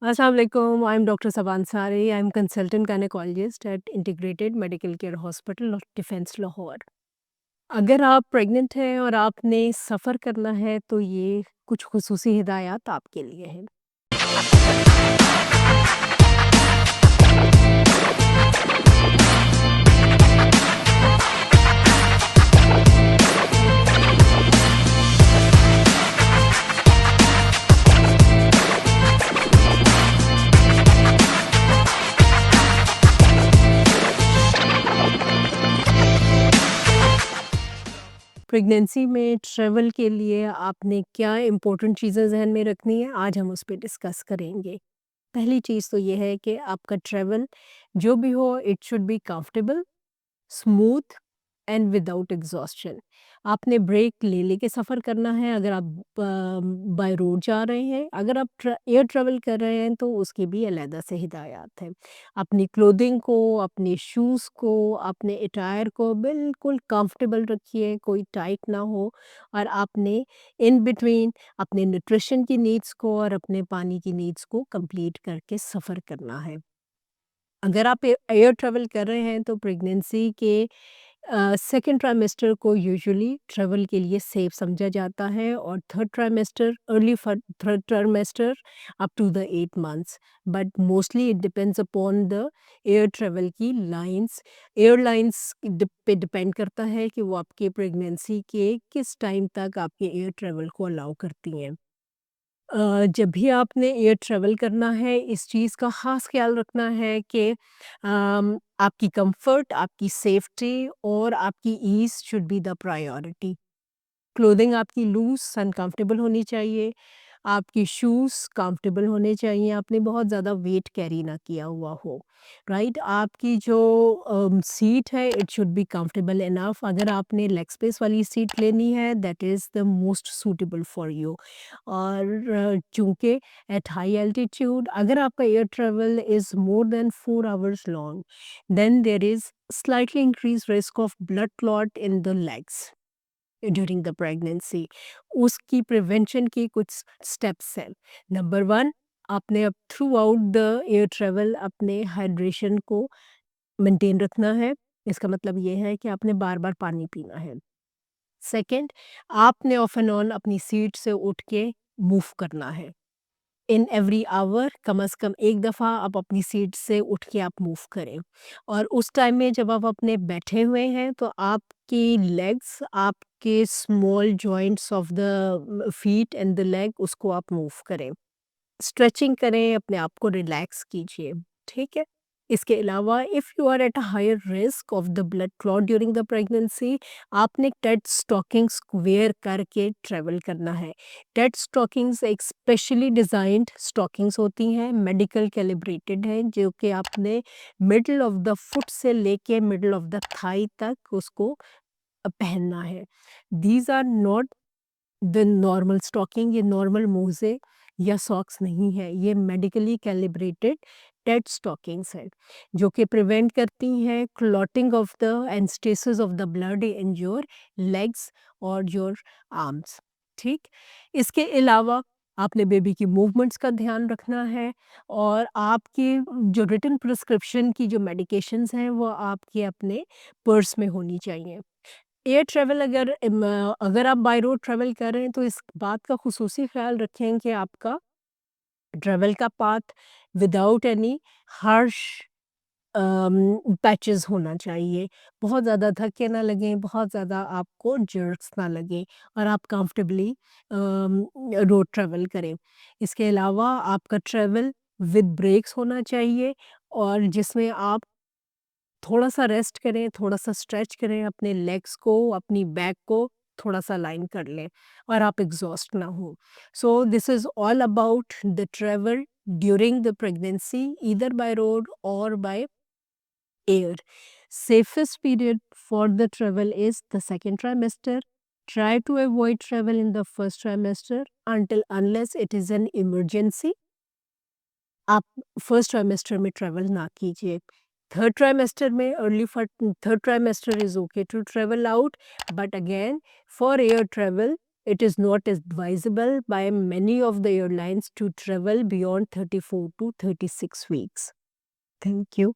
Assalamu alaikum. I'm Dr. Saban Sari. I'm consultant gynecologist at Integrated Medical Care Hospital of Defense Lahore. अगर आप pregnant हैं और आपने सफ़र करना है तो ये कुछ खुसूसी हिदायत आपके लिए हैं। प्रेगनेंसी में ट्रैवल के लिए आपने क्या इम्पोर्टेंट चीज़ें ज़हन में रखनी है, आज हम उस पे डिस्कस करेंगे। पहली चीज़ तो ये है कि आपका ट्रैवल जो भी हो it should be comfortable, smooth and without exhaustion. आपने ब्रेक ले लेके सफ़र करना है अगर आप बाय रोड जा रहे हैं। अगर आप एयर ट्रैवल कर रहे हैं तो उसकी भी अलहदा से हिदायत है। अपनी क्लोथिंग को, अपने शूज़ को, अपने अटायर को बिल्कुल कंफर्टेबल रखिए, कोई टाइट ना हो। और आपने इन बिटवीन अपने न्यूट्रिशन की नीड्स को और अपने पानी की नीड्स को कंप्लीट करके सफ़र करना है। अगर आप एयर ट्रैवल कर रहे हैं तो प्रेगनेंसी के सेकंड ट्राइमेस्टर को यूजुअली ट्रैवल के लिए सेफ समझा जाता है और third trimester early third trimester up to the 8 months. But mostly it depends upon the air travel की लाइंस। एयरलाइंस पे डिपेंड करता है कि वो आपके प्रेगनेंसी के किस टाइम तक आपके एयर ट्रैवल को अलाउ करती हैं। जब भी आपने एयर ट्रैवल करना है इस चीज़ का ख़ास ख़्याल रखना है कि आपकी कंफर्ट, आपकी सेफ्टी और आपकी ease should be the priority. Clothing आपकी लूज़ अनकंफर्टेबल होनी चाहिए, आपके शूज़ कंफर्टेबल होने चाहिए, आपने बहुत ज़्यादा वेट कैरी ना किया हुआ हो, राइट? आपकी जो सीट है it should be comfortable enough. अगर आपने लेग स्पेस वाली सीट लेनी है that is the most suitable for you. और चूँकि एट हाई एल्टीट्यूड अगर आपका air travel is more than 4 hours long, then there is slightly increase risk of blood clot in the legs during the pregnancy. उसकी prevention की कुछ steps हैं। Number 1, आपने अब throughout the air travel अपने hydration को maintain रखना है। इसका मतलब ये है कि आपने बार-बार पानी पीना है। सेकंड, आपने ऑफ एंड ऑन अपनी सीट से उठ के मूव करना है। इन एवरी आवर कम से कम 1 दफ़ा आप अपनी सीट से उठ के आप मूव करें। और उस टाइम में जब आप अपने बैठे हुए हैं तो आपकी लेग्स, आपके small joints of the feet and the leg उसको आप मूव करें। स्ट्रेचिंग करें, अपने आप को रिलैक्स कीजिए, ठीक है? इसके अलावा if you are at a higher risk of the blood clot during the pregnancy, आपने टेट स्टॉकिंग्स वेयर करके ट्रैवल करना है। टेट स्टॉकिंग्स एक स्पेशली डिज़ाइंड स्टॉकिंग्स होती हैं, मेडिकल कैलिब्रेटेड हैं, जो कि आपने मिडल ऑफ द फुट से लेके मिडल ऑफ द थाई तक उसको पहनना है। These are not the normal stocking, ये नॉर्मल मोज़े या सॉक्स नहीं है, ये मेडिकली कैलिब्रेटेड टेट स्टॉकिंग्स हैं, जो कि प्रिवेंट करती हैं clotting of the end stasis of the blood in your legs और योर आर्म्स, ठीक? इसके अलावा आपने बेबी की मूवमेंट्स का ध्यान रखना है और आपकी जो रिटन प्रिस्क्रिप्शन की जो मेडिकेशंस हैं, वो आपके अपने पर्स में होनी चाहिए। एयर ट्रैवल अगर आप बाय रोड ट्रैवल कर रहे हैं तो इस बात का खुसूसी ख़्याल रखें कि आपका ट्रैवल का path without any harsh patches होना चाहिए। बहुत ज़्यादा धक्के ना लगें, बहुत ज़्यादा आपको जर्क्स ना लगें और आप कंफर्टेबली रोड ट्रैवल करें। इसके अलावा आपका ट्रैवल विद ब्रेक्स होना चाहिए और जिसमें आप थोड़ा-सा रेस्ट करें, थोड़ा-सा स्ट्रेच करें, अपने लेग्स को, अपनी बैक को थोड़ा-सा लाइन कर लें और आप एग्ज़ॉस्ट ना हों। So this is all about the travel during the pregnancy either by road और by air. Safest period for the travel is the second trimester. Try to avoid travel in the first trimester until unless it is an emergency. आप first trimester में travel ना कीजिए। Third trimester में third trimester is okay to travel out, but again for air travel it is not advisable by many of the airlines to travel beyond 34 to 36 weeks. Thank you.